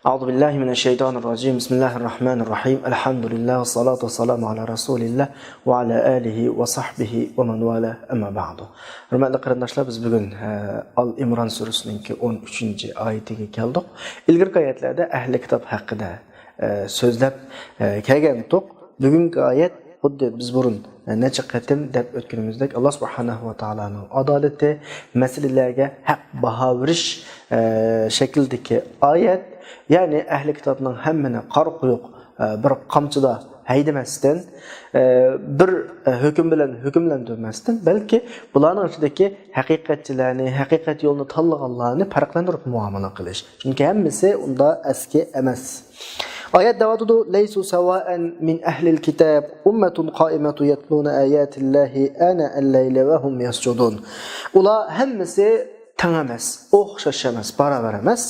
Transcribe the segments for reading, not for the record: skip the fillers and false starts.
Euzu billahi mineşşeytanirracim. Bismillahirrahmanirrahim. Elhamdülillah ve salatu vesselamu ala Resulillah ve ala alihi ve sahbihi ve men vala. Amma ba'du. Hörmətli qarindaşlar, biz bugün Al-İmran surəsinin 13-cü ayətinə gəldik. İlgirki ayətlərdə əhli kitab haqqında sözləb kelgandik. Bugünkü ayət xuddi biz burun neçə qatim deb ötkünümüzdək Allah subhanahu va taolaning adolati məsələlərə haqq baho verish şəklindəki ayət. Yani ehli kitabının hemmine qar quyuq bir qamçıda haydamasdan bir hüküm bilan hükümlendirməsindən belki bularning ichidagi haqiqatchilarni, haqiqat yo'lini tanlaganlarni farqlantirib muomala qilish. Chunki hammasi unda eski emas. Ayet davatudu leysu sawa'an min ahlil kitab ummatun qaimatun yatluna ayatillahi ana al-layli ve hum yasjudun. Ular hammasi teng emas, o'xshash emas, baravar emas.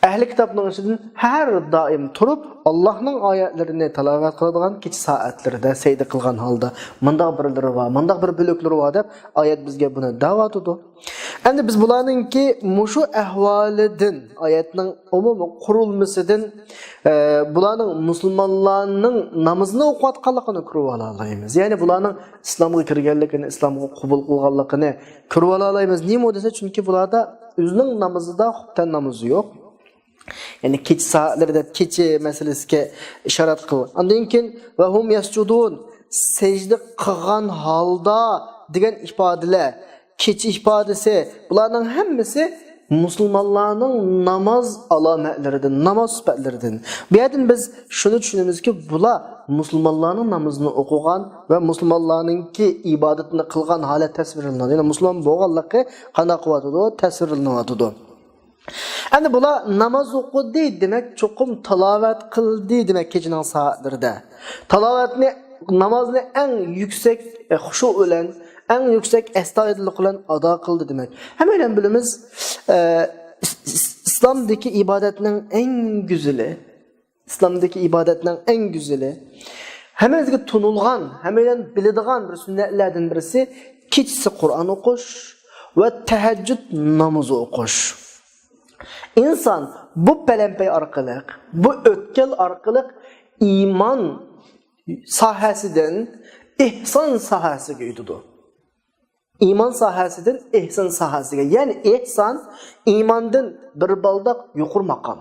Ehli kitobning ichidan har doim turib Allohning oyatlarini tilovat qiladigan kecha soatlarida sayda qilgan holda mundaq birlari va mundaq bir bo'liklari va deb oyat bizga buni da'vat etdi. Endi biz bularningki mushu ahvolidan, oyatning umumiy qurilmasidan bularning musulmonlarning namozini o'qiyotganligini ko'rib olamiz. Ya'ni bularning islomga kirganligini, islomga qabul qilganligini ko'rib olamiz. Nima desa, chunki bularda o'zining namozida xubtan namozi yo'q. Yani kecha soatlarda kecha masalasiga ishorat qildi. Undan keyin va hum yasjudun sajda qilgan holda degan ifodalar, kecha ifodasi, bularning hammasi musulmonlarning namoz alomatlaridan, namoz sifatlaridan. Bu yerdan biz shuni tushunamizki, bular musulmonlarning namozini o'qigan va musulmonlarningki ibodatini qilgan holat tasvirlanadi. Ya'ni musulmon bo'lganligi qanday qilyotidi, tasvirlanadi. Endi bular namoz o'qidi demak, cho'qim tilovat qildi demak kechining soatlarida. Tilovatni, namozni eng yuksak xushu bilan, eng yuksak astoydillik bilan ado qildi demak. Hammadan bilamiz, islomdagi ibodatning eng güzeli, islomdagi ibodatning eng güzeli, hammamizga tunilgan, hammadan biladigan bir sunnatlardan birisi kechasi Qur'on o'qish va tahajjud namozi o'qish. İnsan bu pələmpey arqılıq, bu ötkel arqılıq iman sahəsidən ihsan sahəsiga yutudu. İman sahəsidən ihsan sahəsiga. Yani ihsan imandan bir baldaq yuqur maqam.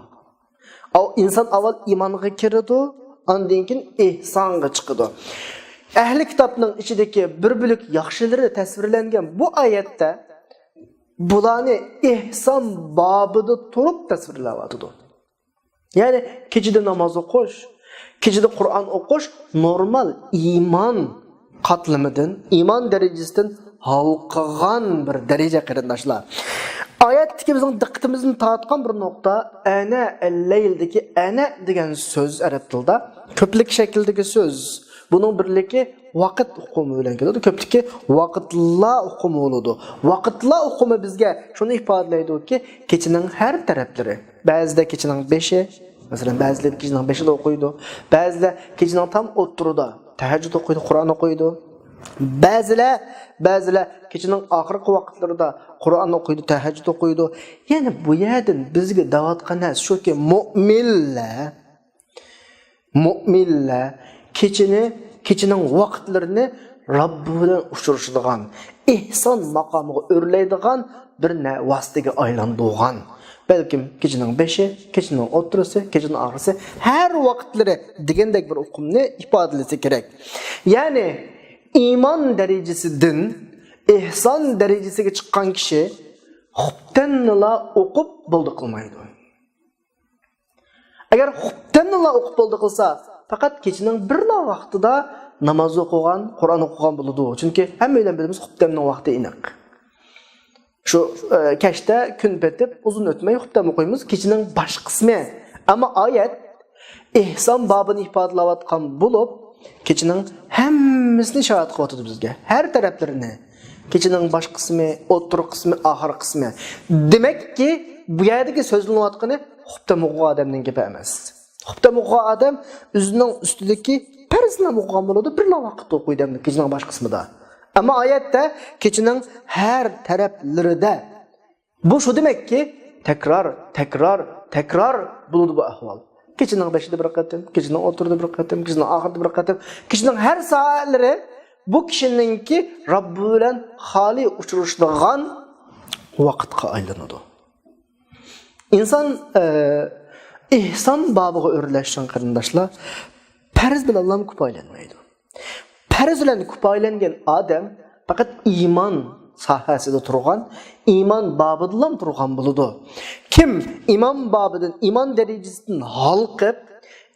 İnsan avval imanğa kiridi, ondan keyin ihsanga chiqidi. Ahli kitobning ichidagi bir bo'lak yaxshilari tasvirlangan bu oyatda bularni ihson babida turib tasvirlayotdi. Ya'ni kechida namoz o'qish, kechida Qur'on o'qish normal iymon qatlamidan, iymon darajasidan halqagan bir daraja qarindoshlar. Oyatdagi bizning diqqatimizni tortgan bir nuqta ana al-layldagi ana degan so'z arab tilida ko'plik shaklidagi so'z. Bunun birligi vaqt uqumu bilan keladi. Ko'pligi vaqtla uqumu bo'ladi. Vaqtla uqumu bizga shuni ifodalaydi-ki, kechining har taraflari. Ba'zida kechining 5i, masalan, ba'zilar kechining 5ida o'qiydi. Ba'zilar kechining tam o'ttirida tahajjud o'qiydi, Qur'on o'qiydi. Ba'zilar kechining oxirgi vaqtlarida Qur'on o'qiydi, tahajjud o'qiydi. Ya'ni bu yerdan bizga da'vat qilgan shuki mu'minlar kechining vaqtlarini Rabbi bilan uchrashadigan, ihson maqomiga o'rlaydigan bir vositaga aylandigan. Balkim kechining 5i, kechining o'ttirisi, kechining oxirisi har vaqtlari degandek bir uqumni ifodalasa kerak. Ya'ni iymon darajasidan ihson darajasiga chiqqan kishi xubtanla o'qib bo'ldi qilmaydi. Agar xubtanla o'qib bo'ldi qilsa, faqat kechining bir vaqtida namoz o'qigan, Qur'on o'qigan bo'ladi. Chunki hammalar bilamiz, xubtamning vaqti aniq. Shu kechda kun petib, uzun o'tmay xubtam o'qiymiz, kechining bosh qismi. Ammo oyat ihson babini ifodalayotgan bo'lib, kechining hammasini ishorat qilyapti bizga. Har taraflarini. Kechining bosh qismi, o'rta qismi, oxir qismi. Demakki, bu yerdagi so'zlanayotgani xubtam o'qigan odamning gapi emas. Xubtam o'qigan odam o'zining ustidagi farzni o'qigan bo'ladi, bir vaqt o'qiydi kechining bosh qismida. Ammo oyatda kechining har taraflarida. Bu shu demakki, takror tekrar buludu bu ahval. Keçinin 5'de bir qatim, keçinin 30'da bir qatim, keçinin ahirde bir qatim, keçinin her saatleri bu kişininki Rabbi bilen hali uçuruşduğun vaqtqa aylanıdı. İnsan ihsan babıga örleşen qarindaşlar perez bilen Allah'ın kupaylanmaydı. Perez bilen kupaylangan adam fakat iman sahasida turgan, iman babıdan turgan buludu. Kim iman babıdan, iman derecesinden halqıp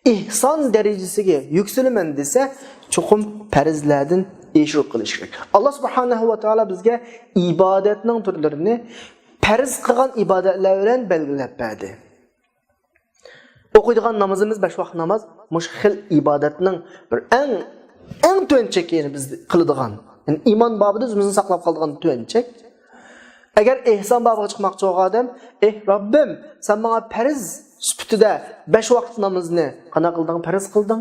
ihsan derecesiga yükselmen dese çoxum perizlerden eşir qilish kerak. Allah subhanahu va taala bizga ibodatning turlarini periz qilgan ibodatlar bilan belgilab berdi. O'qiydigan namozimiz 5 vaqt namoz mushkil ibodatning bir eng to'nchakini biz qiladigan. Yani iman babida o'zimizni saqlab qoladigan to'nchak. Agar ihson babiga chiqmoqchi bo'lgan odam, Robbim, sen menga periz süptüde 5 vaqt namazını qana qıldın, periz qıldın.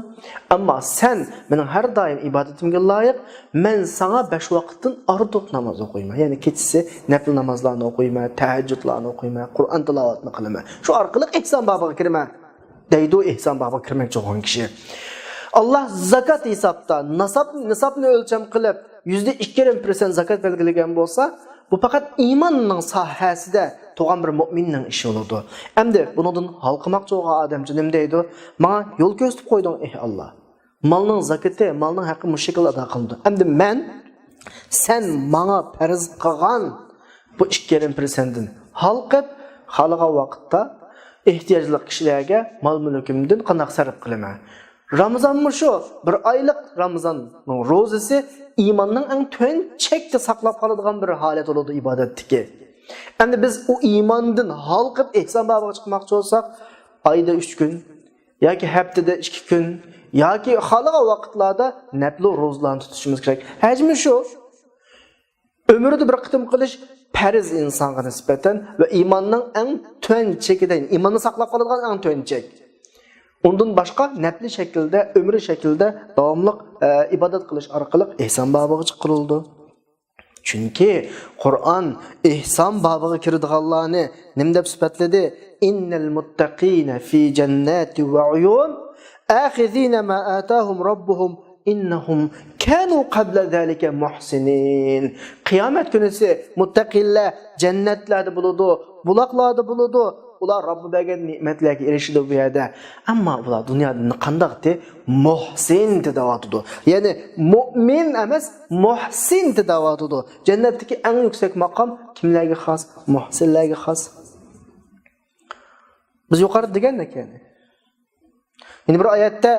Ama sen benim her daim ibadetimge layık, men sana 5 vaqtın artıq namaz okuyma. Yani keçisi nafil namazlarını okuyma, tahajjudlarını okuyma, Kur'an tilavatını qilma. Şu arqılıq ihsan babıga kirme. Deydi ihsan babıga kirmekçi olan kişi. Allah zakat hesapta nisabni ölçem qilib %2% zakat belgilagan bo'lsa, bu faqat imanning sahasida to'g'an bir mu'minning ishi bo'ladi. Endi bundan halqimoqchi bo'lgan odamchi nima deydi? Menga yo'l ko'rsatib qo'yding, Allah. Malning zakati, malning haqqi mushakil ado qildi. Endi men sen menga farz qilgan bu 2%dan halqib, xalqa vaqtda ehtiyojli kishilarga mol-mulkimdan qanday sarf qilaman? Ramazanmı şu, bir aylık Ramazan'ın rozesi imanın en tönçekte saklap kalıdığan bir halet oldu ibadetteki. Yani biz o imandan halkıp ihsan babına çıkmakçı olsak, ayda 3 gün, ya ki haftada 2 gün, ya ki halığa vakitlarda nepli rozlarını tutuşumuz gerek. Hecmi şu, ömürde bir kıtım kılış, periz insana nispeten ve imanın en tönçekiden, imanı saklap kalıdığan en tönçek. Ondan başka nepli şekilde, ömrü şekilde davamlıq ibadet qilish orqali ihson babiga chiqarildi. Chunki Qur'on ihson babiga kiradiganlarni nima deb sifatladi? Innal muttaqina fi jannati va uyun akhizina ma atahum robbuhum innahum kanu qabla zalika muhsinin. Qiyomat kunisi muttaqillar jannatlarda bo'ladi, buloqlarda bo'ladi. Ular Rabbi bergan ne'matlarga erishadi bu yerda. Ammo ular dunyoda qandaqdi? Muhsin deyotdi. Ya'ni mu'min emas, muhsin deyotdi. Jannatdagi eng yuksak maqom kimlarga xos? Muhsinlarga xos. Biz yuqorida degandik yani. Yine bir oyatda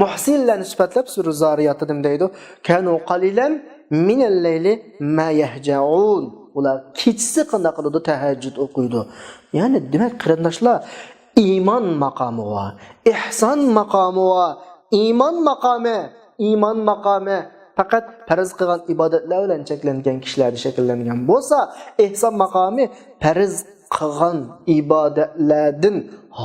muhsinlarni sifatlab sura Zariyatda nima deydi? Kanu qalilan minal layli ma yahja'un. Ular kechisi qanday qiladi? Tahajjud o'qiydi. Yani demek qarindoshlar, iman maqomi va ihson maqomi va iman maqomi faqat farz qilgan ibodatlar bilan cheklangan kishilarda shakllangan bo'lsa, ihson maqomi farz qilgan ibodatlardan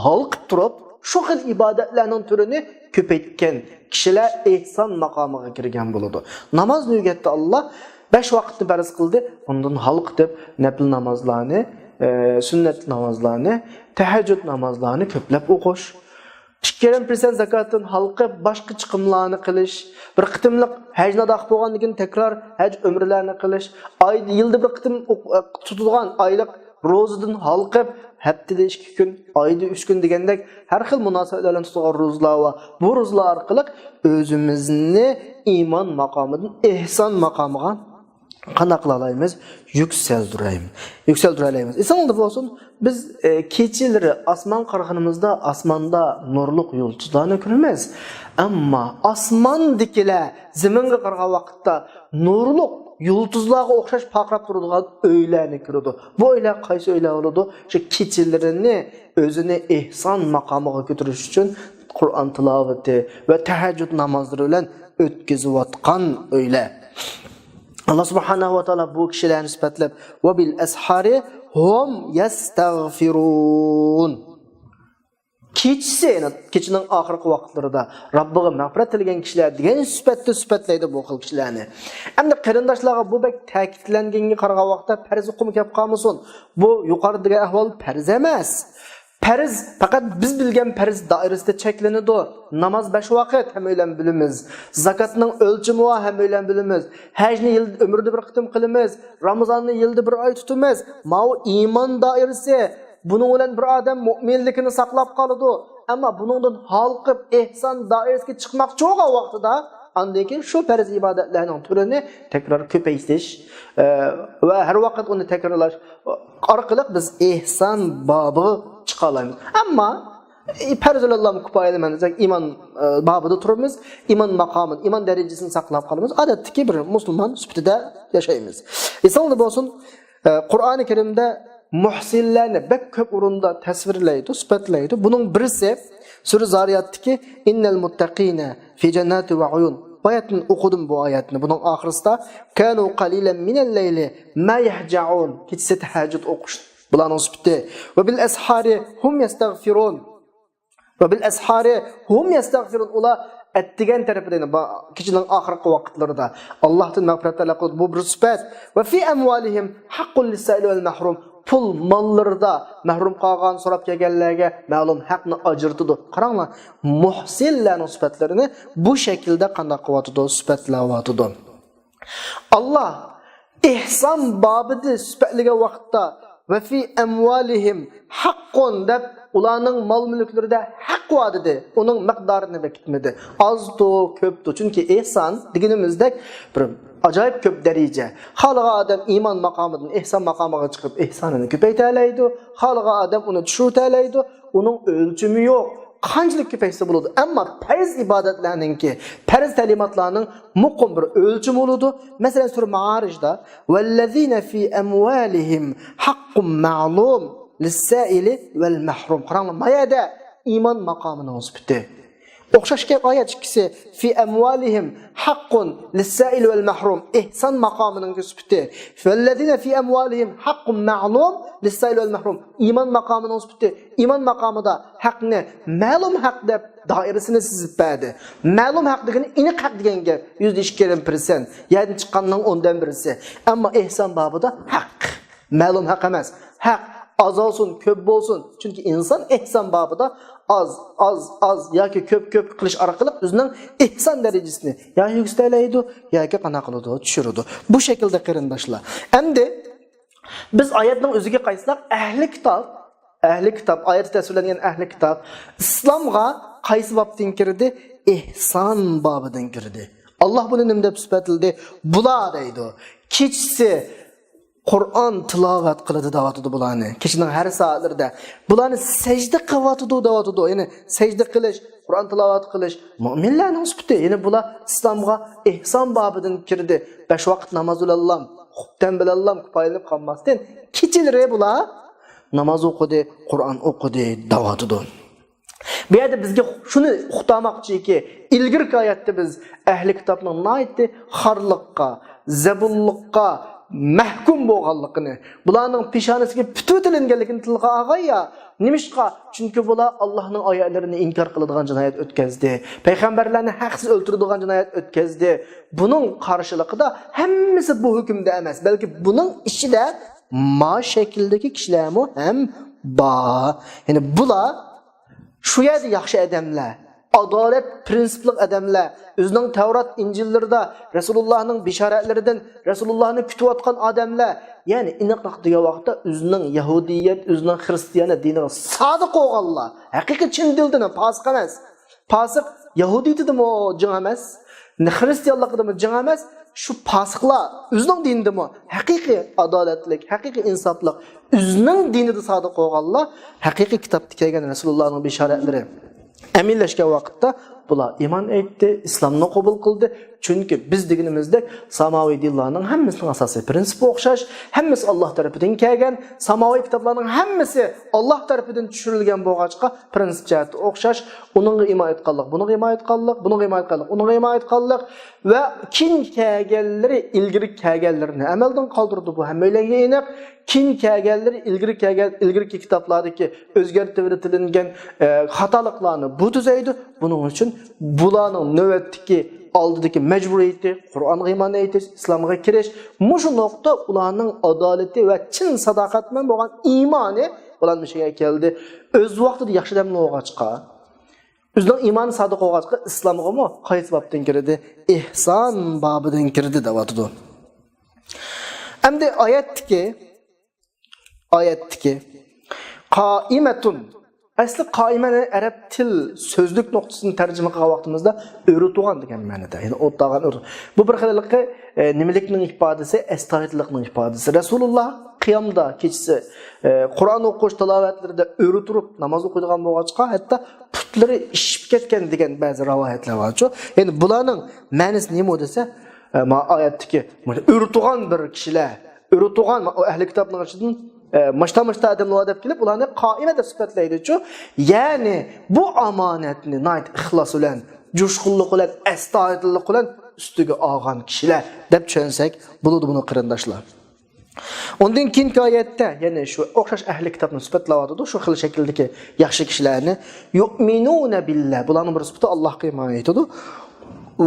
halqib turib, shu xil ibodatlarning turini ko'paytgan kishilar ihson maqomiga kirgan bo'ladi. Namoz niyatda Allah 5 vaqtni farz qildi, undan halq deb nafil namozlarni, sünnet namazlarını, tahajjud namazlarını köplep okuş. 2% zakatın halkı başka çıkımlarını kılış. Bir kıtımlık hacna dağ boğanlıkın tekrar hac ömürlerini kılış. Yılda bir kıtım tutulgan aylık rozadan halkı haftada 2 gün, ayda 3 gün degandek her xil münasebetlerle tutulgan rozlar var. Bu rozlar arkalık özümüzni iman makamıdan ihsan makamıga qana qılalayımız? Yükseldireyimiz. İnsanlar olsun, biz keçileri asman qarğınımızda, asmanda nurluq yıldızlarını görmez. Ama asman dikile zeminge qarğa vaqtda nurluq yıldızlarga oxşaş paqrab turadigan öylerini görüdü. Bu öyler qaysi öyler oldu? Şu keçilerini özüne ihsan maqamiga götürüş üçün Qur'an tilaveti ve tahajjud namazları bilen ötkiziyotgan öyler. Allah subhanahu wa ta'ala bu kishilarni sifatlab va bil ashari hum yastaghfirun. Kechining oxirgi vaqtlarida Robbiga mag'firat tilgan kishilar degan sifatlaydi bu xil kishilarni. Endi qarindoshlarga bu bek ta'kidlanganga qaragan vaqtda farz o'qib kelib qolmasin. Bu yuqoridagi ahvol farz emas. Farz faqat biz bilgan farz doirasida cheklanadi. Namoz 5 vaqt ham o'ylan bilamiz. Zakatning o'lchami ham o'ylan bilamiz. Hajni yil umrda bir qitim qilamiz. Ramazonni yilda bir oy tutamiz. Ma'u iymon doirasi. Buning bilan bir odam mu'minligini saqlab qoladi. Ammo buningdan xalqib ihson doirasiga chiqmoqchi bo'lgan vaqtida andan keyin shu farz ibodatlarning turini takror ko'paytirish va har vaqt uni takrorlash orqali biz ihson bobi chiqa olamiz. Ammo farzullohni kifoyalamani iymon babida turamiz, iymon maqomini, iymon darajasini saqlab qolamiz. Odatdagi bir musulmon sifatida yashaymiz. Eslanda bo'lsin, Qur'oni Karimda muhsinlarni bek ko'p o'rinda tasvirlaydi, sifatlaydi. Buning birisi Sura Zariyatdagi innal muttaqina fi jannati va uyun. Oyatni o'qidim bu oyatni. Buning oxirisida kanu qalilan minal layli ma yahja'un. Kechasi tahajjud o'qish. Bularning sifati va bil ashari hum yastaghfirun. Va bil ashari hum yastaghfirun. Ular attigan tarafidan kechining oxirgi vaqtlarida Allohdan mag'firat talab qilib bu bir sifat. Va fi amwalihim haqqul lis-sa'il wal mahrum. Pul mallarda mahrum qolgan so'rab kelganlarga ma'lum haqni ajratadi. Qaranglar, muhsinlarning sifatlarini bu shaklda qanday qilyotdi, sifatlayotdi. Alloh ihson babida sifatlagan vaqtda va fi amwalihim haqqun deb ularning mol-mulklarida haq bor dedi. Uning miqdorini bekitmadi. Ozdu, ko'pdu. Chunki ihson deganimizdek bir ajoyib ko'p daraja. Xalqa odam iymon maqomidan ihson maqomiga chiqib ihsonini ko'paytiradi. Xalqa odam uni tushirtiradi. Uning o'lchami yo'q. Qanchalik ko'paysa bo'ladi. Ammo farz ibodatlarningki, farz ta'limotlarning muqim bir o'lchami bo'ladi. Masalan, sura Ma'arijda vallazina fi amwalihim haqqun ma'lum lis-sa'ili vel mahrum. Qaranglar, mayada iymon maqomining sifati. O'xshashgan oyat ikkisi fi amwalihim haqqun lis-sa'il vel mahrum ihson maqomining sifati. Vallazina fi amwalihim haqqun ma'lum lis-sa'il vel mahrum iymon maqomining sifati. Iymon maqomida haqni ma'lum haq deb doirasini sizib berdi. Ma'lum haq degani aniq haq degan gap. 102%. Yani chiqqanning 10dan birisi. Ammo ihson babida haq. Ma'lum haq emas. Haq az olsun, ko'p bo'lsin. Chunki inson ihson babida az yoki ko'p qilish orqali o'zining ihson darajasini ya yuksaltiradi yoki qana qiladi, tushiradi. Bu shaklda qarindoshlar. Endi biz oyatning o'ziga qaytsak, ahli kitob oyatda tasvirlangan ahli kitob islomga qaysi bobdan kirdi? Ihson bobidan kirdi. Alloh buni nima deb sifatladi? Bular deydi. Kechsi Qur'on tilovat qiladi deyotdi bularni. Kechining har soatlarida bularni sajda qilyotdi deyotdi. Ya'ni sajda qilish, Qur'on tilovat qilish mu'minlarning sifati. Ya'ni bular islomga ihson bobidan kirdi. 5 vaqt namoz o'qilam, xubdan bilallam, qo'yilib qolmasdan kechalari bular namoz o'qidi, Qur'on o'qidi deyotdi. Bu yerda bizga shuni uqtamoqchiki, ilgirki oyatda biz ahli kitobning naytdi xorliqqa, zabulliqqa mahkum bo'lganligini, bularning peshonasiga pututilinganligini tilga olg'aya. Nimishqa? Chunki bular Allohning oyatlarini inkor qiladigan jinoyat o'tkazdi. Payg'ambarlarni haqsiz o'ltiradigan jinoyat o'tkazdi. Buning qarshiligida hammasi bu hukmda emas, balki buning ichida ma shakldagi kishilarmi ham bor. Ya'ni bular shu yerda yaxshi odamlar, adolat prinsipli odamlar, o'zining Tavrat, Injillarda Rasulullohning bishoratlaridan Rasulullohni kutayotgan odamlar, ya'ni iniqliq degan vaqtda o'zining yahudiyat, o'zining xristianiyat diniga sodiq bo'lganlar, haqiqiy chin dildan fosiq emas. Fosiq yahudiyatdimi jin emas, xristianlikdimi jin emas, shu fosiqlar o'zining dinidami haqiqiy adolatlik, haqiqiy insoflik, o'zining dinida sodiq bo'lganlar, haqiqiy kitobda kelgan Rasulullohning bishoratlari aminlashgan vaqtda bular iymon etdi, islomni qabul qildi. Chunki biz deganimizda samoviy dinlarning hammasining asosiy prinsipi o'xshash, hammasi Alloh tomonidan kelgan, samoviy kitoblarning hammasi Alloh tomonidan tushirilgan bo'lg'achqa prinsip jihati o'xshash, uningga iymon etganlik, buningga iymon etganlik, buningga iymon etganlik, uningga iymon etganlik va kin kelganlari ilgari kelganlarini amaldan qoldirdi. Bu hammalarga aniq. Kin kelganlari ilgari kitoblardagi o'zgartirilgan xatoliklarni bu tuzaydi. Buning uchun bularning navbatdagi oldidagi majburiyati Qur'onga iymon etish, islomga kirish, mushu nuqta ularning adolati va chin sadoqat bilan bo'lgan iymoni Bulan bir şeye geldi. Öz vaqtida yaxshi damni olğaçqa. Özünün imanı sadık olğaçqa İslamga mı qaysi babdan kirdi? İhsan babından kirdi devatıdı. Endi ayetdiki qaimetun. Asli qaimani arab til sözlük noktasını tercüme qilgan vaqtimizda öğrütuğan degan ma'noda. Yani o'tdagan öğrüt. Bu bir xillikki nimalikning ifodasi, astoydillikning ifodasi. Rasululloh qiyamda kechisi Qur'on o'qish tilovatlarida öğrütürüp namoz o'qiydigan bo'lg'achqa, hatto putlari ishib ketgan degan ba'zi rivoyatlar bor. Yani bularning ma'nosi nima desa, oyatdagi öğrütuğan bir kishilar, öğrütuğan ahli kitobning ichidan Maşta adamlar adab kelib ularni qaime deb sifatlaydi. Yani bu amanatni nayt ixlos bilan, jo'shqinlik bilan, astoydillik bilan ustiga olgan kishilar deb tushunsak bo'ladi buni qarindoshlar. Ondan keyingi oyatda, ya'ni shu o'xshash ahli kitobni sifatlayotdi, shu xil shakldagi yaxshi kishilarni yu'minuna billah, bularning bir sifati Allohga iymon etadi.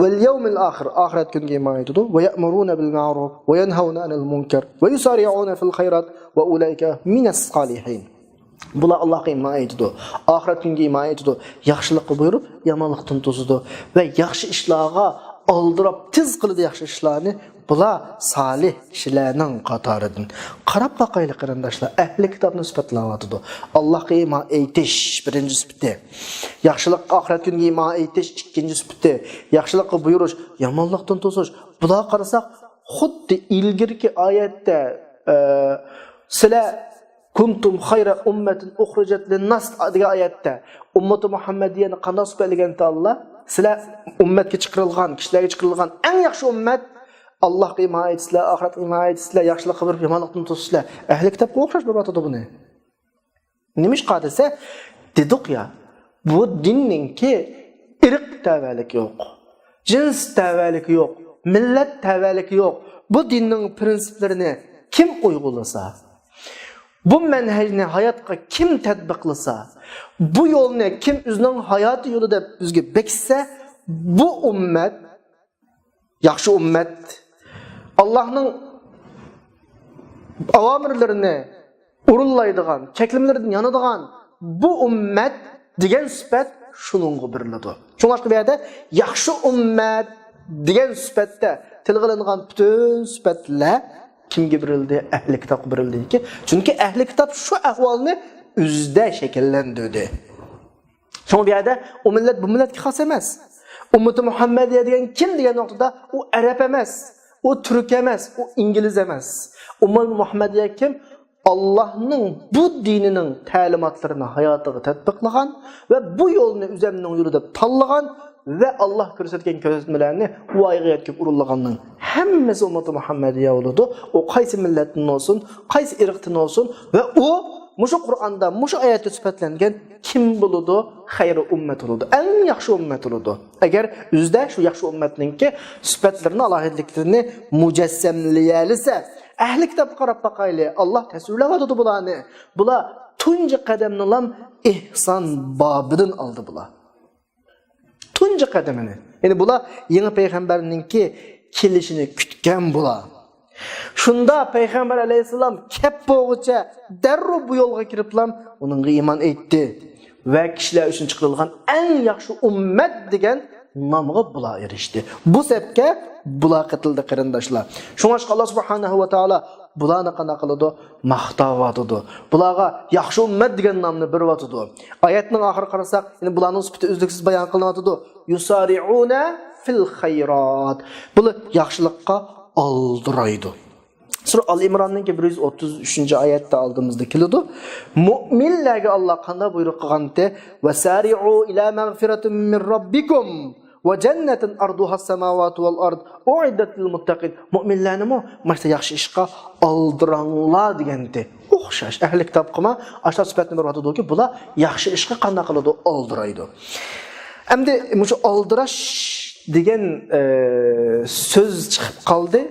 واليوم الآخر آخرت كنجي ما يتدو ويأمرون بالمعروف وينهون عن المنكر ويسارعون في الخيرات وأولئك من الصالحين. Bula Allah'a iman etdi. Ahiret günü iman etdi. Yaxşılık buyurup yamanlıktan tozudu ve yaxşı işlağa aldırıp tez kılıdı yaxşı işlerini bula salih kişilerinin qatarıdın. Qarab bakaylı qarindaşlar, ehli kitabını sifatlawatıdı. Allah'a iman etiş birinci sifati. Yaxşılık ahiret günü iman etiş ikinci sifati. Yaxşılık buyuruş, yamanlıktan tozuş. Bula qarasak xuddi ilgirki ayette sizlar kuntum xayra ummetin uxrijat lin-nas degan oyatda ummati Muhammadiyani qanday sifatlaganida Allah sizlar ummatga chiqarilgan, kishilarga chiqarilgan eng yaxshi ummat Allohga iymon etisizlar, oxiratga iymon etisizlar, yaxshilik qilib yomonlikdan to'sizlar. Ahli kitobga o'xshash bo'latadi buni. Nima ish qadisa dedik ya, bu dinninki irq tavalligi yo'q, jins tavalligi yo'q, millat tavalligi yo'q. Bu dinning prinsiplarini kim uyg'ulasa, bu manhajni hayotga kim tatbiqlasa, bu yo'lni kim o'zining hayoti yo'li deb bizga bekitsa, bu ummat yaxshi ummat, Allohning avomirlarini o'rinlaydigan, cheklimlardan yanadigan bu ummat degan sifat shuningga beriladi. Shunga bu yerda yaxshi ummat degan sifatda tilg'ilingan butun sifatlar kimga berildi? Ahli kitobga berildi. Chunki ahli kitob shu ahvolni o'zida shakllantirdi. Shunga bu yerda u millat bu millatga xos emas. Ummati Muhammadiya degan kim degan nuqtada u arab emas, u turk emas, u ingliz emas. Ummati Muhammadiya kim? Allah'ның bu dininin ta'limotlarini hayotiga tatbiqlagan ve bu yo'lni o'zimning yo'li deb tanlagan ve Allah ko'rsatgan ko'rsatmalarni voyaga yetkazib urilganning hammasi ummati Muhammadiya bo'ladi. O qaysi millatdan olsun, qaysi irqdan olsun ve o mushu Qur'onda, mushu oyatda sifatlangan kim bo'ladi? Xayri ummat bo'ladi. Eng yaxshi ummat bo'ladi. Agar o'zida shu yaxshi ummatningki sifatlarini, alohidliklarini mujassamlayalisa, ahli kitob qarab baqayli. Allah tasvirlayotdi bularni. Bular tunji qadamni lam ihson bobidan oldi bular. Tunji qadamini. Yani bular yangi payg'ambarningki kelishini kutgan bular. Shunda payg'ambar alayhisalom kep bo'g'icha darrov bu yo'lga kiriblam, uningga iymon etdi va kishilar uchun chiqarilgan eng yaxshi ummat degan nomga bular erishdi. Bu sebepga bular qatildi qarindoshlar. Shunga Allah subhanahu va taolo bularni qanday qiladi? Maqtavotdi. Bularga yaxshi ummat degan nomni beryotdi. Oyatning oxiri qarasak, ya'ni bularning sifati uzluksiz bayon qilinadi. Yusari'una fil khayrat. Bular yaxshilikqa aldıraydı. Sura Al-İmran'ın 133. ayette aldığımızda keladi. Mu'minlarga Allah qanday buyruq qilganda va sari'u ila mag'firatin min rabbikum va jannatin arduha as-samawati wal ard u'iddat lil muttaqin. Mu'minlarni mana yaxshi ishqa aldıranglar deganda o'xshash. Ahli kitob qilma, ashar sifatni beryapti-ki, bular yaxshi ishqa qanday qiladi? Aldıraydı. Endi shu aldirash degan söz chiqib qoldi.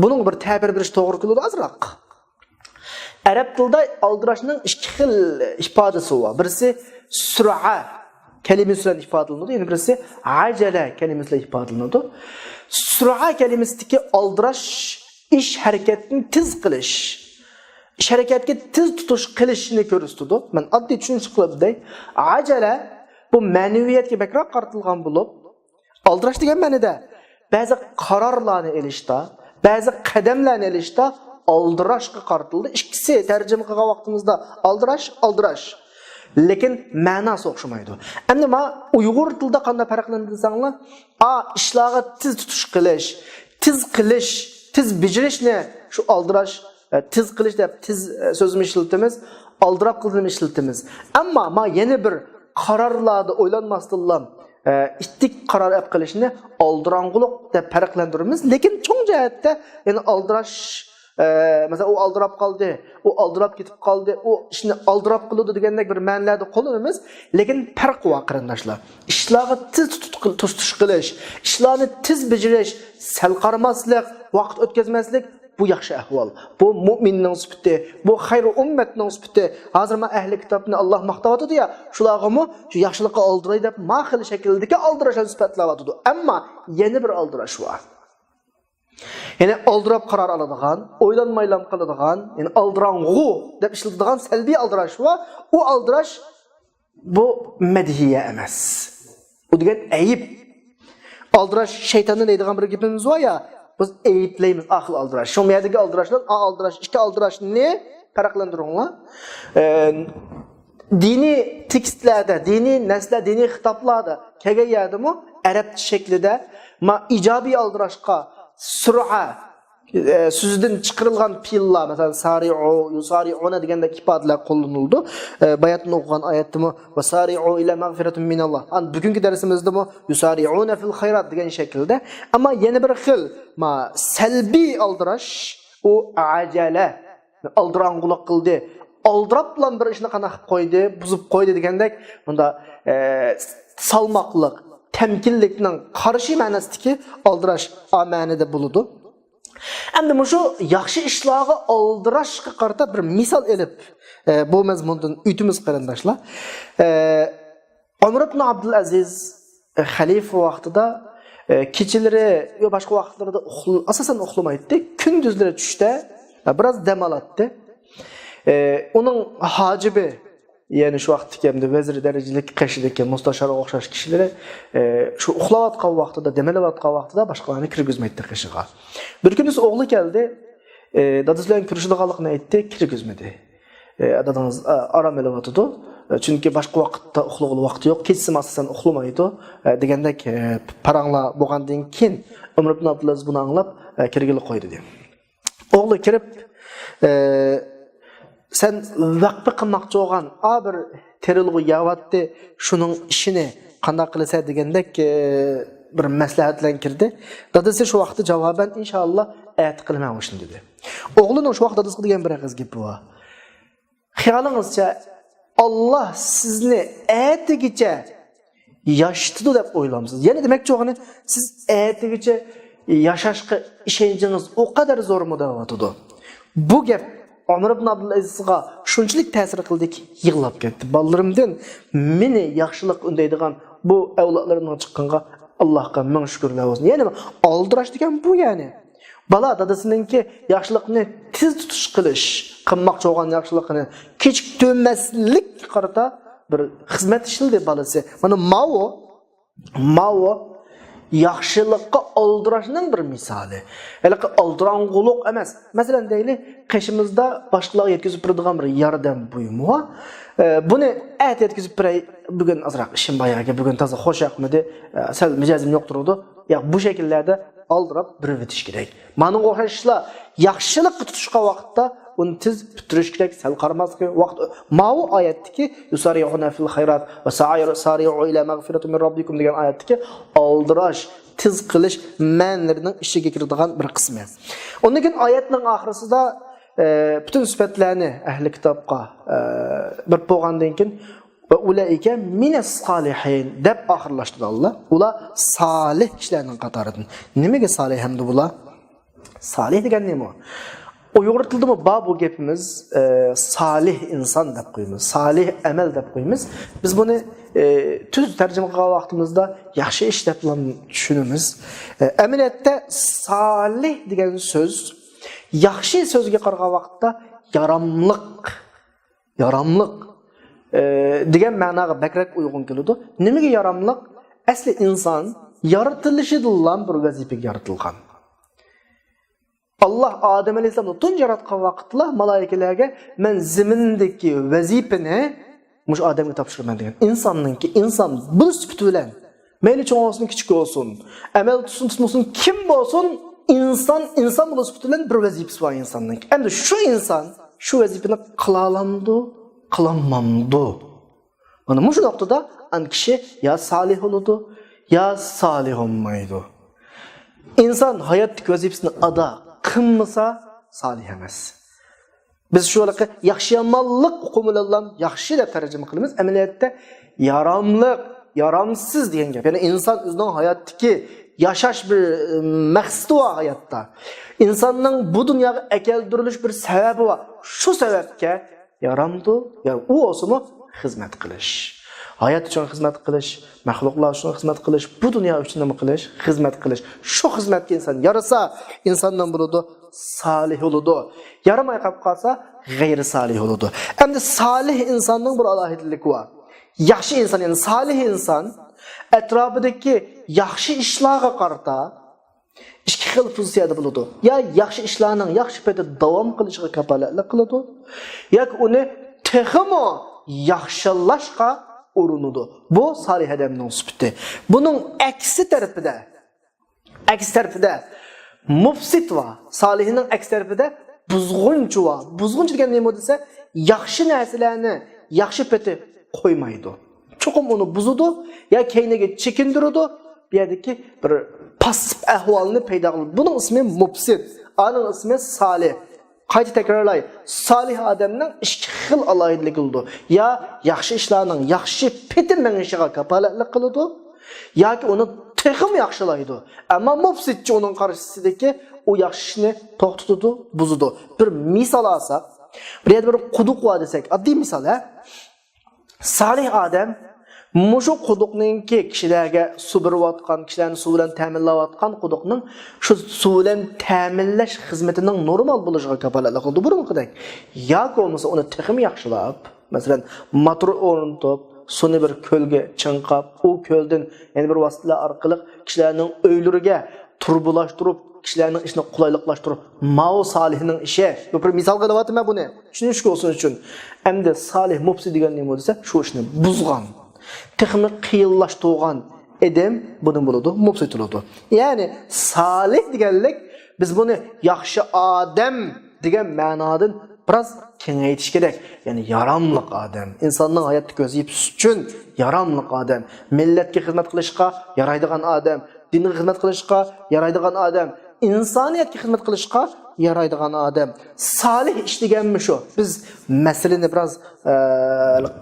Bunun bir ta'bir berish to'g'ri keladi azroq. Arab tilida aldirashning ikki xil ifodasi bor. Birisi sur'a kalimasi bilan ifodalanadi, yana birisi ajala kalimasi bilan ifodalanadi. Sur'a kalimasidagi aldirash ish harakatni tez qilish, ish harakatga tez tutish qilishni ko'rsatdi. Men oddiy tushuncha qilib dey, ajala bu ma'naviyatga bakroq qaratilgan bo'lib, aldirash degan ma'noda ba'zi qarorlarni olishda, ba'zi qadamlarni olishda aldirashga qaratildi. Ikkisi tarjima qilgan vaqtimizda aldirash. Lekin ma'nosi o'xshamaydi. Endi men Uyg'ur tilida qanday farqlanadi desanglar, ishlarga tez tutish qilish, tez bijirishni shu aldirash, tez qilish deb tez so'zimizni ishlatamiz, aldirab qilishni ishlatamiz. Ammo men yana bir qarorlarda o'ylanmasdan ittik qaror qilishni aldirang'uliq deb farqlantiramiz. Lekin cho'ng jihatda, ya'ni aldirash mesela o aldırap kaldı, o aldırap ketip kaldı, o ishni aldırap qildi degandek bir ma'nolarda qo'llanamiz. Lekin farq bor qarindoshlar. Ishlarni tez tutish qilish, ishlarni tez bajarish, sal qaramaslik, vaqt o'tkazmaslik bu yaxshi ahvol. Bu mu'minning sifati, bu xayru ummatning sifati. Hozir men ahli kitobni Alloh maqtayotdi ya, shularga shu yaxshilikqa oldiray deb ma xil shakldagi aldirash sifatlayotdi. Ammo yana bir aldirash bor. Yani aldırab karar aladigan, o'ylanmaylam qiladigan, yani aldirang'u deb ishlatiladigan salbiy aldirash va u aldirash bu madhiya emas. U degan ayib. Aldirash shaytonning deydigan bir gapimiz var ya, biz ayiblaymiz ahli aldirash. Shu merdagi aldirashlar, aldirash, ikki aldirashni farqlantiringlar. Dini tekstlarda, dini naslar, dini xitoblarda kelgan yerdimi arab shaklida ma ijobiy aldirashqa sur'a so'zidan chiqarilgan fe'llar, masalan sari'u, yusari'una degandek ifodalar qo'llanildi. Bayatni o'qigan oyatdimi va sari'u ila mag'firatun minalloh. Bugungi darsimizda bu yusari'una fil xayrat degan shaklda. Ammo yana bir xil salbiy aldirash, u ajala, aldirang'ulik qildi. Aldirab bilan bir ishni qana qilib qo'ydi, buzib qo'ydi degandek, bunda salmoqliq, temkinlikning qarshi ma'nosidagi aldirash ma'noda bo'ladi. Endi shu yaxshi ishlarga aldirashga qarata bir misol elib bu mazmundan o'timiz qarindoshlar. Umar ibn Abdul Aziz xalifa vaqtida kechalari yo boshqa vaqtlarda asosan uxlamaydi, kunduzlari tushda biroz dam oladi. Uning hojibi, yani şu vaqtdagi hamda vazir darajalik qashidagi mustashora o'xshash kishilar shu uxlayotgan vaqtida, demalayotgan vaqtida boshqalarni kirgizmaydi qishiga. Bir kuni o'g'li keldi, dadasi bilan ko'rishadiganligini aytdi, kirgizmadi. Dadamiz aram elyotdi, chunki boshqa vaqtda uxlag'uli vaqti yo'q, kechasi asosan uxlamaydi degandek paranglar bo'lgandan keyin Umar ibn Abdulaziz buni anglab kirgili qo'ydi dedi. O'g'li kirib sen vaqti qilmoqchi bo'lgan bir terilg'i yavatdi, shuning ishini qanday qilsa degandek bir maslahat bilan kirdi. Dadasi shu vaqtda javoban inshaalloh ayt qilmay o'shni dedi. O'g'lining shu vaqtda dadasi degan bir qiz gapi bor. Xiyolingizcha Alloh sizni aytigicha yashtidi deb o'ylamsiz. Ya'ni demakchi o'g'ini siz aytigicha yashashga ishonchingiz o qadar zo'rmi deyotdi. Bu gap Umar ibn Abdulazizga shunchalik ta'sir qildiki, yig'lab ketdi. Bolarimdan meni yaxshilik undaydigan bu avlodlarimdan chiqqanga Allohga ming shukrlar bo'lsin. Ya'ni aldirash degan bu yani. Bola dadasiningki yaxshilikni tez tutish qilish, qilmoqchi bo'lgan yaxshilikni kechiktirmaslik qarata bir xizmat ishildi bolasi. Mana Mao yaxshilikqa aldirashning bir misoli. Haliqi aldirang'uliq emas. Masalan deyli, qishimizda boshqalarga yetkazib turadigan bir yordam buyumi bor. Buni yetkazib turay, bugun azroq ishim boyaga, bugun toza xo'sh yoqmadi, sal mijozim yo'q turdi. Bu shakllarda aldirab birib o'tish kerak. Mana o'xshashlar yaxshilikqa tutishga vaqtda uni tez bitirish kerak, sal qaramaslik vaqt. Ma'u oyatdagi yusari'una fil xayrat va sari'u ila mag'firatin min robbikum degan oyatdagi aldirash, tez qilish ma'nolarining ishiga kiradigan bir qismi. Undan keyin oyatning oxirisida bütün sifatlarni ahli kitobga bir bo'lgandan keyin va ulaika minas solihin deb oxirlashtirdi Alloh. Ular solih kishilarning qatoridan. Nimaga solih hamda bular? Solih degan nima? Uyg'ur tilida bu gapimiz solih inson deb qo'yamiz, solih amal deb qo'yamiz. Biz buni tuz tarjima qilgan vaqtimizda yaxshi ish deb tushunamiz. Amaliyotda solih degan so'z yaxshi so'zga qaragan vaqtda yaramlıq degan ma'noga bakrak uyg'un keladi. Nimaga yaramlıq? Asli inson yaratılışıdan bir vazifaga yaratilgan. Allah Adem Aleyhisselam'ı tun yaratgan vaqtda malaikalarga men zimindagi vazifani mush Ademga topshiraman degan. İnsan bu sifat bilan mayli cho'ng olsun, kichik olsun, amal tutsin, kim bo'lsin, inson bu sifat bilan bir vazifasi bor insonning. Endi shu inson shu vazifani qila olamdi, qilamamdi. Mana shu nuqtada an kishi ya salih bo'ladi, ya salih olmaydi. İnsan hayotdagi vazifasini ado qilmasa salih emas. Biz shu olaqa yaxshi yomonlik uqumidan yaxshi deb tarjima qilamiz. Amaliyotda yaramsiz degan gap. Ya'ni inson o'zining hayotdagi yashash bir maqsadi bor hayotda. İnsanning bu dunyoga akeldirilish bir sababi bor. Shu sababga yaramdi, ya'ni u o'simi xizmat qilish. Hayot uchun xizmat qilish, maxluqlar uchun xizmat qilish, bu dunyo uchun nima qilish? Xizmat qilish. Shu xizmatga inson yarasa, insondan bo'ladi, salih bo'ladi. Yaramay qolib qolsa, g'ayri salih bo'ladi. Endi salih insonning bir alohidaligi bor. Yaxshi inson, ya'ni salih inson atrofidagi yaxshi ishlarga qarata ikki xil pozitsiyada bo'ladi. Ya yaxshi ishlarning yaxshi paytda davom qilishiga kafolatlik qiladi, yoki uni texmo yaxshilashga urunudu. Bu salih adamning sifati. Bunun aksi tarafida mufsid va salihning aksi tarafida buzg'unchi va buzg'unchi degan nima desa, yaxshi narsalarni yaxshi pati qo'ymaydi. Cho'qim uni buzudi, ya keyniga chekindiradi, bu yerdagi bir pasif ahvolni paydo qiladi. Buning ismi mufsid, aning ismi salih. Qayta takrorlay, salih odamning ikki xil alohidaligi bo'ldi. Ya yaxshi ishlarning yaxshi peti menishiga kafolatlik qiladi, yoki uni texim yaxshilaydi. Ammo mufsidchi uning qarshisidagi u yaxshi ishni to'xtatadi, buzadi. Bir misol olsak, bir yerda bir quduq bor desak, oddiy misol, salih odam mushu quduqninki kishilarga suv berayotgan, kishilarni suv bilan ta'minlayotgan quduqning shu suv bilan ta'minlash xizmatining normal bo'lishiga kafolatlik qildi. Burunqidek. Yoki bo'lmasa uni texim yaxshilab, masalan, motor o'rnatib, suvni bir ko'lga chinqab, u ko'ldan yana bir vositalar orqali kishilarning uylariga turbulashtirib, kishilarning ishini qulayliqlashtirib, ma'u salihning ishi. Bu bir misol qilyapman buni. Tushunish olsin uchun. Endi salih mufsid degan nima desa, shu ishni buzgan. Texmi qiyinlashtirgan edem bunun bo'ladi, mufsid bo'ladi. Ya'ni salih deganlik biz buni yaxshi odam degan ma'nodan biroz kengaytirish kerak. Ya'ni yaramliq odam, insonning hayotdagi vazifasi uchun yaramliq odam, millatga xizmat qilishga yaraydigan odam, dinga xizmat qilishga yaraydigan odam, insoniyatga xizmat qilishga yaraydigan odam. Salih ish deganmi shu? Biz masalani biroz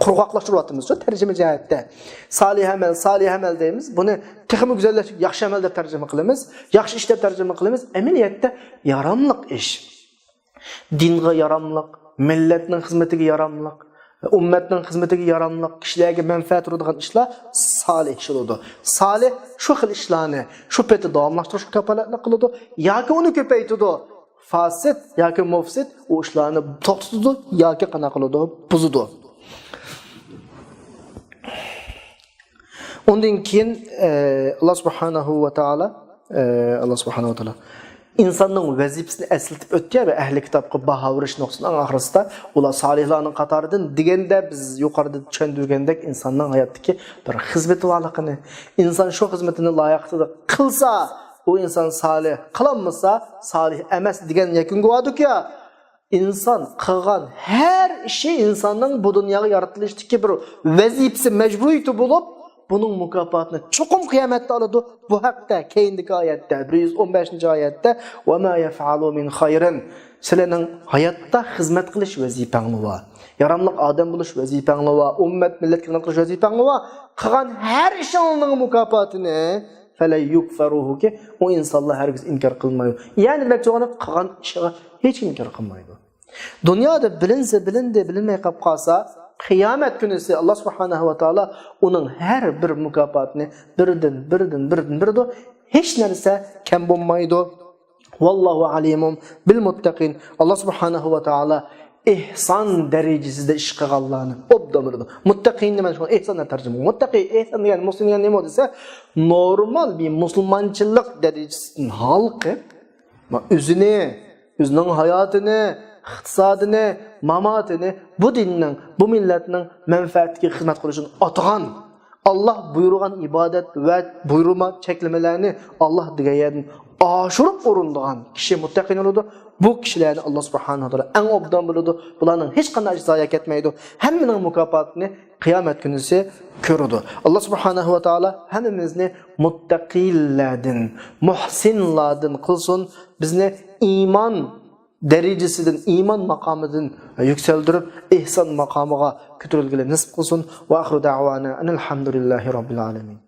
qurg'oqlashtiryapmiz, tarjima jihatda. Salih amal deymiz. Buni texmi go'zallashib, yaxshi amal deb tarjima qilamiz, yaxshi ish deb tarjima qilamiz. Amaliyotda yaramliq ish. Dinga yaramliq, millatning xizmatiga yaramliq, ummatning xizmatiga yaramliq, kishilarga manfaat beradigan ishlar salih ish bo'ladi. Salih shu xil ishlarni shu paytda davomlashtirishga kafolatlik qiladi yoki uni ko'paytiradi. Fasid yoki mufsid u ishlarni to'xtatadi yoki qana qiladi, buzadi. Undan keyin Alloh subhanahu va taolo insonning vazifasini eslatib o'tgan va ahli kitobga baho berish nuqtasining oxirisida ular solihlarning qatoridan deganda biz yuqorida tushuntirgandek insonning hayotdagi bir xizmati borligini, inson shu xizmatini loyiqida qilsa, u inson solih, qilmasa solih emas degan yakunga bordik ya. İnson qilgan har ishi insonning bu dunyoga yaratilishdagi bir vazifasi, majburiyati bo'lib, bunun mukafotini cho'qim qiyomatda oladi. Bu haqda keyingi oyatda 115-oyatda "Va ma yaf'alu min khayrin" sizlarning hayotda xizmat qilish vazifanglar bor. Yaramliq odam bo'lish vazifanglar bor. Ummat, millatga xizmat qilish vazifanglar bor. Qilgan har ishingning mukofotini falay yukfaruhuki o insonlar hargiz inkor qilmaydi. Ya'ni demak bo'lgani qilgan ishiga hech kim inkor qilmaydi. Dunyoda bilindi, bilinmay qolib qolsa, qiyomat kunisi Alloh subhanahu va taolo uning har bir mukofotini birdan beradi. Hech narsa kam bo'lmaydi. Vallohu alimun bil muttaqin. Alloh subhanahu va taolo ihson darajasida ish qilganlarni obdan biladi. Muttaqin nima shu ihsonga tarjima. Muttaqi ihson degan muslim degan nima desa, normal bir musulmonchilik darajasidan xalqi o'zining hayotini, iqtisodini, mamatini bu dinning, bu millatning manfaatiga xizmat qilishini atagan, Allah buyurgan ibodat va buyurma cheklamalarni Allah degan yerdan oshirib o'rindigan kishi muttaqin bo'ladi. Bu kishilarni Alloh subhanahu va taolo eng obdan biladi. Bularning hech qanday zayi ketmaydi. Hammaning mukofotini qiyomat kunisi ko'radi. Alloh subhanahu va taolo hammamizni muttaqillardan, muhsinlardan qilsin. Bizni iymon darajasidan, iymon maqomidan yuksaltirib, ihson maqomiga ko'tarilgani nasib qilsin. Va axiru da'vana alhamdulillahi robbil alamin.